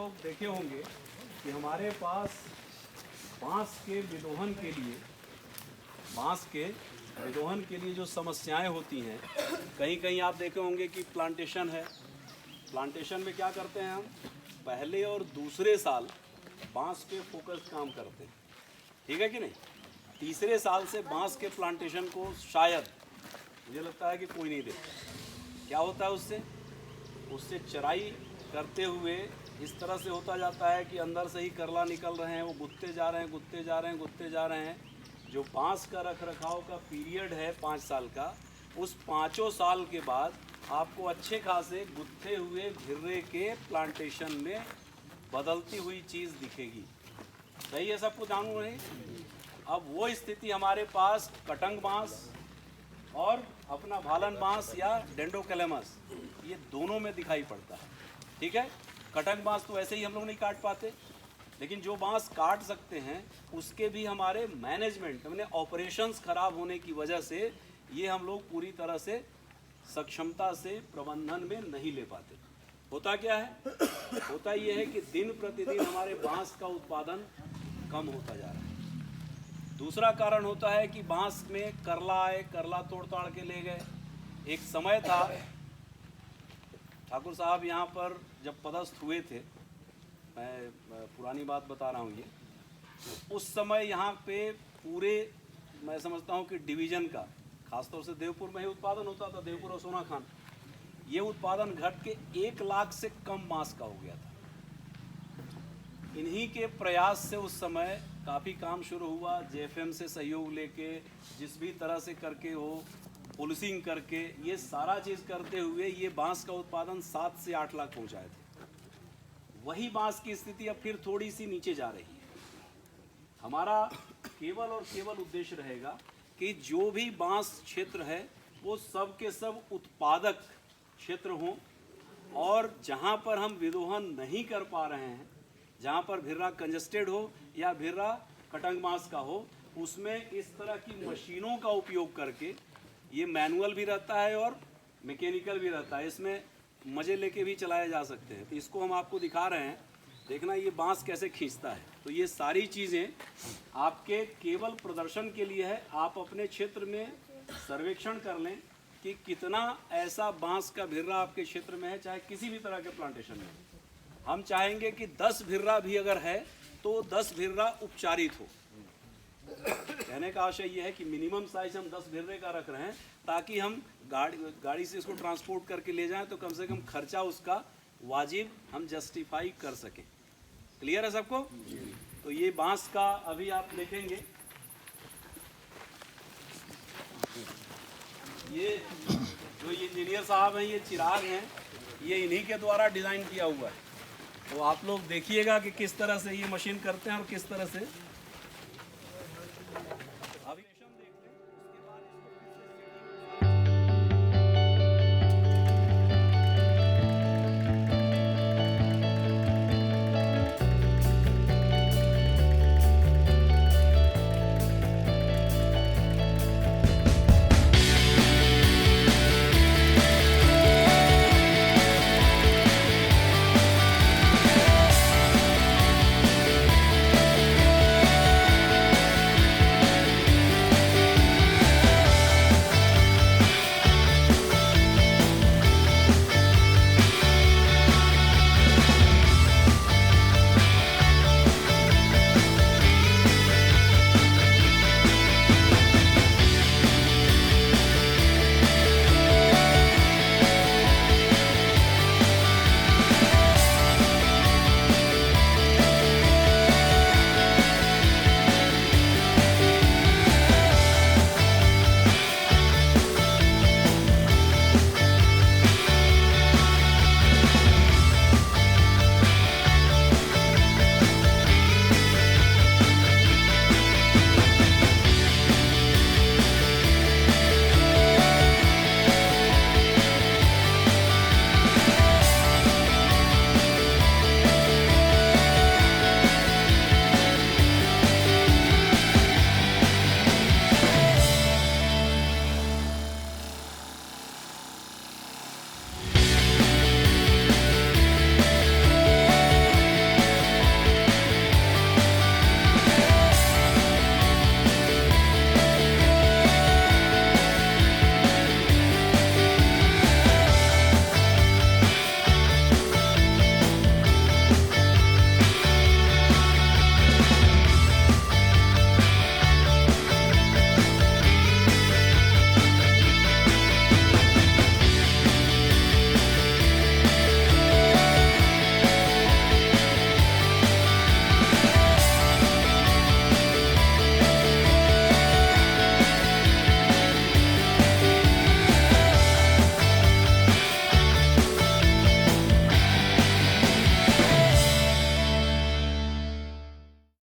लोग देखे होंगे कि हमारे पास बांस के विदोहन के लिए जो समस्याएं होती हैं, कहीं कहीं आप देखे होंगे कि प्लांटेशन है। प्लांटेशन में क्या करते हैं हम, पहले और दूसरे साल बांस पे फोकस काम करते हैं, ठीक है कि नहीं। तीसरे साल से बांस के प्लांटेशन को शायद मुझे लगता है कि कोई नहीं देखता। क्या होता है उससे चराई करते हुए इस तरह से होता जाता है कि अंदर से ही करला निकल रहे हैं, वो गुत्ते जा रहे हैं। जो बांस का रख रखाव का पीरियड है 5 साल का, उस 5 साल के बाद आपको अच्छे खासे गुत्थे हुए घिर्रे के प्लांटेशन में बदलती हुई चीज़ दिखेगी। सही है, सबको जानू नहीं। अब वो स्थिति हमारे पास कटंग बांस और अपना भालन बांस या डेंडोकैलेमस, ये दोनों में दिखाई पड़ता है, ठीक है। कटंग बांस तो ऐसे ही हम लोग नहीं काट पाते, लेकिन जो बांस काट सकते हैं उसके भी हमारे मैनेजमेंट मैंने ऑपरेशंस खराब होने की वजह से ये हम लोग पूरी तरह से सक्षमता से प्रबंधन में नहीं ले पाते। होता क्या है, होता ये है कि दिन प्रतिदिन हमारे बांस का उत्पादन कम होता जा रहा है। दूसरा कारण होता है कि बांस में करला आए, करला तोड़ ताड़ के ले गए। एक समय था, ठाकुर साहब यहाँ पर जब पदस्थ हुए थे, मैं पुरानी बात बता रहा हूँ ये, उस समय यहाँ पे पूरे मैं समझता हूँ कि डिवीज़न का, खासतौर से देवपुर में ही उत्पादन होता था, देवपुर और सोना खान, ये उत्पादन घट के 1 लाख से कम बांस का हो गया था। इन्हीं के प्रयास से उस समय काफ़ी काम शुरू हुआ, जेएफएम से सहयोग लेके जिस भी तरह से करके हो, पॉलिसिंग करके, ये सारा चीज़ करते हुए ये बांस का उत्पादन 7 से 8 लाख पहुँचाए थे। वही बांस की स्थिति अब फिर थोड़ी सी नीचे जा रही है। हमारा केवल और केवल उद्देश्य रहेगा कि जो भी बांस क्षेत्र है वो सब के सब उत्पादक क्षेत्र हों, और जहाँ पर हम विदोहन नहीं कर पा रहे हैं, जहाँ पर भिर्रा कंजस्टेड हो या भिर्रा कटंग बांस का हो, उसमें इस तरह की मशीनों का उपयोग करके, ये मैनुअल भी रहता है और मैकेनिकल भी रहता है, इसमें मज़े लेके भी चलाए जा सकते हैं। तो इसको हम आपको दिखा रहे हैं, देखना ये बांस कैसे खींचता है। तो ये सारी चीज़ें आपके केवल प्रदर्शन के लिए है। आप अपने क्षेत्र में सर्वेक्षण कर लें कि कितना ऐसा बांस का भिर्रा आपके क्षेत्र में है, चाहे किसी भी तरह के प्लांटेशन में। हम चाहेंगे कि 10 भिर्रा भी अगर है तो 10 भिर्रा उपचारित हो। कहने का आशय ये है कि मिनिमम साइज हम 10 भिर्रे का रख रहे हैं, ताकि हम गाड़ी से इसको ट्रांसपोर्ट करके ले जाएं तो कम से कम खर्चा उसका वाजिब हम जस्टिफाई कर सकें। क्लियर है सबको? तो ये बांस का अभी आप देखेंगे, ये जो इंजीनियर साहब हैं, ये चिराग हैं, ये इन्हीं के द्वारा डिज़ाइन किया हुआ है। तो आप लोग देखिएगा कि किस तरह से ये मशीन करते हैं और किस तरह से